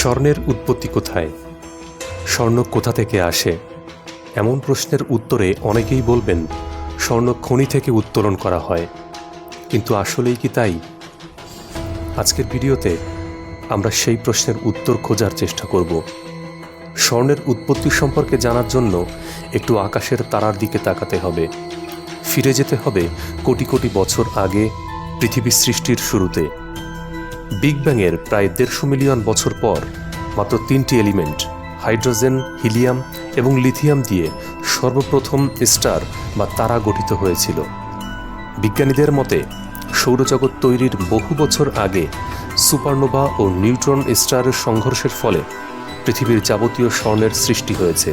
স্বর্ণের উৎপত্তি কোথায়? স্বর্ণ কোথা থেকে আসে? এমন প্রশ্নের উত্তরে অনেকেই বলবেন স্বর্ণ খনি থেকে উত্তোলন করা হয়, কিন্তু আসলেই কি তাই? আজকের ভিডিওতে আমরা সেই প্রশ্নের উত্তর খোঁজার চেষ্টা করব। স্বর্ণের উৎপত্তি সম্পর্কে জানার জন্য একটু আকাশের তারার দিকে তাকাতে হবে, ফিরে যেতে হবে কোটি কোটি বছর আগে, পৃথিবী সৃষ্টির শুরুতে। বিগ ব্যাংয়ের প্রায় 150 মিলিয়ন বছর পর মাত্র 3টি এলিমেন্ট হাইড্রোজেন, হিলিয়াম এবং লিথিয়াম দিয়ে সর্বপ্রথম স্টার বা তারা গঠিত হয়েছিল। বিজ্ঞানীদের মতে সৌরজগৎ তৈরির বহু বছর আগে সুপারনোভা ও নিউট্রন স্টারের সংঘর্ষের ফলে পৃথিবীর যাবতীয় স্বর্ণের সৃষ্টি হয়েছে।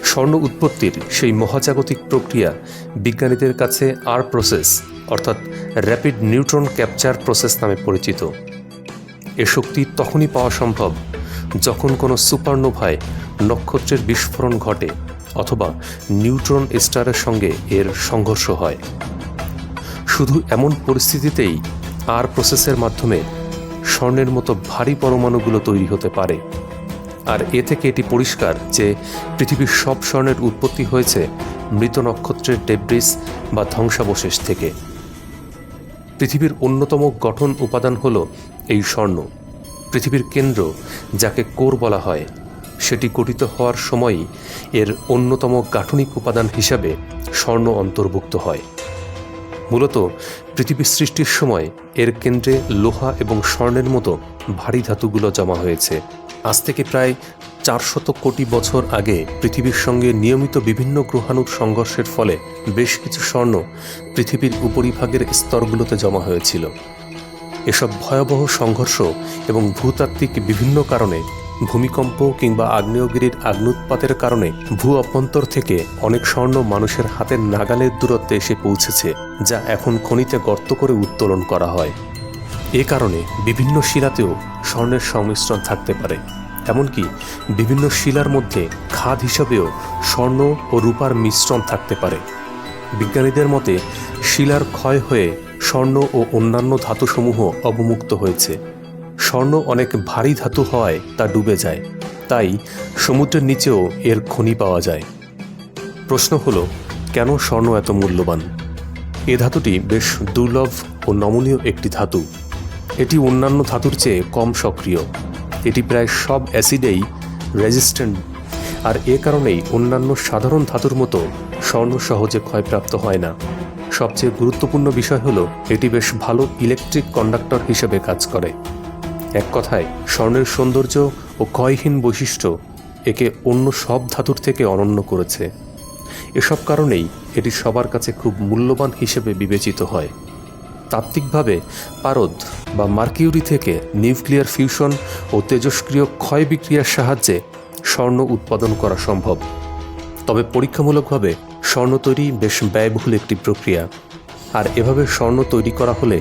স্বর্ণ উৎপত্তির সেই মহাজাগতিক প্রক্রিয়া বিজ্ঞানীদের কাছে আর প্রসেস অর্থাৎ র্যাপিড নিউট্রন ক্যাপচার প্রসেস নামে পরিচিত। এ শক্তি তখনই পাওয়া সম্ভব যখন কোনো সুপারনোভায় নক্ষত্রের বিস্ফোরণ ঘটে অথবা নিউট্রন স্টারের সঙ্গে এর সংঘর্ষ হয়। শুধু এমন পরিস্থিতিতেই আর প্রসেসের মাধ্যমে স্বর্ণের মতো ভারী পরমাণুগুলো তৈরি হতে পারে। আর এ থেকে এটি পরিষ্কার যে পৃথিবীর সব স্বর্ণের উৎপত্তি হয়েছে মৃত নক্ষত্রের ডেব্রিস বা ধ্বংসাবশেষ থেকে। পৃথিবীর অন্যতম গঠন উপাদান হল এই স্বর্ণ। পৃথিবীর কেন্দ্র, যাকে কোর বলা হয়, সেটি গঠিত হওয়ার সময়ই এর অন্যতম গাঠনিক উপাদান হিসাবে স্বর্ণ অন্তর্ভুক্ত হয়। মূলত পৃথিবীর সৃষ্টির সময় এর কেন্দ্রে লোহা এবং স্বর্ণের মতো ভারী ধাতুগুলো জমা হয়েছে। আজ থেকে প্রায় 400 কোটি বছর আগে পৃথিবীর সঙ্গে নিয়মিত বিভিন্ন গ্রহাণুর সংঘর্ষের ফলে বেশ কিছু স্বর্ণ পৃথিবীর উপরিভাগের স্তরগুলোতে জমা হয়েছিল। এসব ভয়াবহ সংঘর্ষ এবং ভূতাত্ত্বিক বিভিন্ন কারণে, ভূমিকম্প কিংবা আগ্নেয়গিরির আগ্নুৎপাতের কারণে ভূ অভ্যন্তর থেকে অনেক স্বর্ণ মানুষের হাতের নাগালের দূরত্বে এসে পৌঁছেছে, যা এখন খনিতে গর্ত করে উত্তোলন করা হয়। এ কারণে বিভিন্ন শিলাতেও স্বর্ণের সংমিশ্রণ থাকতে পারে। এমনকি বিভিন্ন শিলার মধ্যে খাদ হিসাবেও স্বর্ণ ও রূপার মিশ্রণ থাকতে পারে। বিজ্ঞানীদের মতে শিলার ক্ষয় হয়ে স্বর্ণ ও অন্যান্য ধাতুসমূহ অবমুক্ত হয়েছে। স্বর্ণ অনেক ভারী ধাতু হওয়ায় তা ডুবে যায়, তাই সমুদ্রের নিচেও এর খনি পাওয়া যায়। প্রশ্ন হলো, কেন স্বর্ণ এত মূল্যবান? এ ধাতুটি বেশ দুর্লভ ও নমনীয় একটি ধাতু। এটি অন্যান্য ধাতুর চেয়ে কম সক্রিয়। এটি প্রায় সব অ্যাসিডেই রেজিস্ট্যান্ট, আর এ কারণেই অন্যান্য সাধারণ ধাতুর মতো স্বর্ণ সহজে ক্ষয়প্রাপ্ত হয় না। সবচেয়ে গুরুত্বপূর্ণ বিষয় হলো এটি বেশ ভালো ইলেকট্রিক কন্ডাক্টর হিসেবে কাজ করে। এক কথায় স্বর্ণের সৌন্দর্য ও ক্ষয়হীন বৈশিষ্ট্য একে অন্য সব ধাতুর থেকে অনন্য করেছে। এসব কারণেই এটি সবার কাছে খুব মূল্যবান হিসেবে বিবেচিত হয়। তাত্ত্বিকভাবে পারদ বা মার্কিউরি থেকে নিউক্লিয়ার ফিউশন ও তেজস্ক্রিয় ক্ষয় বিক্রিয়ার সাহায্যে স্বর্ণ উৎপাদন করা সম্ভব। তবে পরীক্ষামূলকভাবে স্বর্ণ তৈরি বেশ ব্যয়বহুল একটি প্রক্রিয়া, আর এভাবে স্বর্ণ তৈরি করা হলে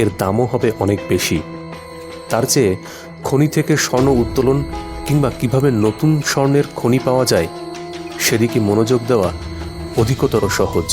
এর দামও হবে অনেক বেশি। তার চেয়ে খনি থেকে স্বর্ণ উত্তোলন কিংবা কিভাবে নতুন স্বর্ণের খনি পাওয়া যায় সেদিকে মনোযোগ দেওয়া অধিকতর সহজ।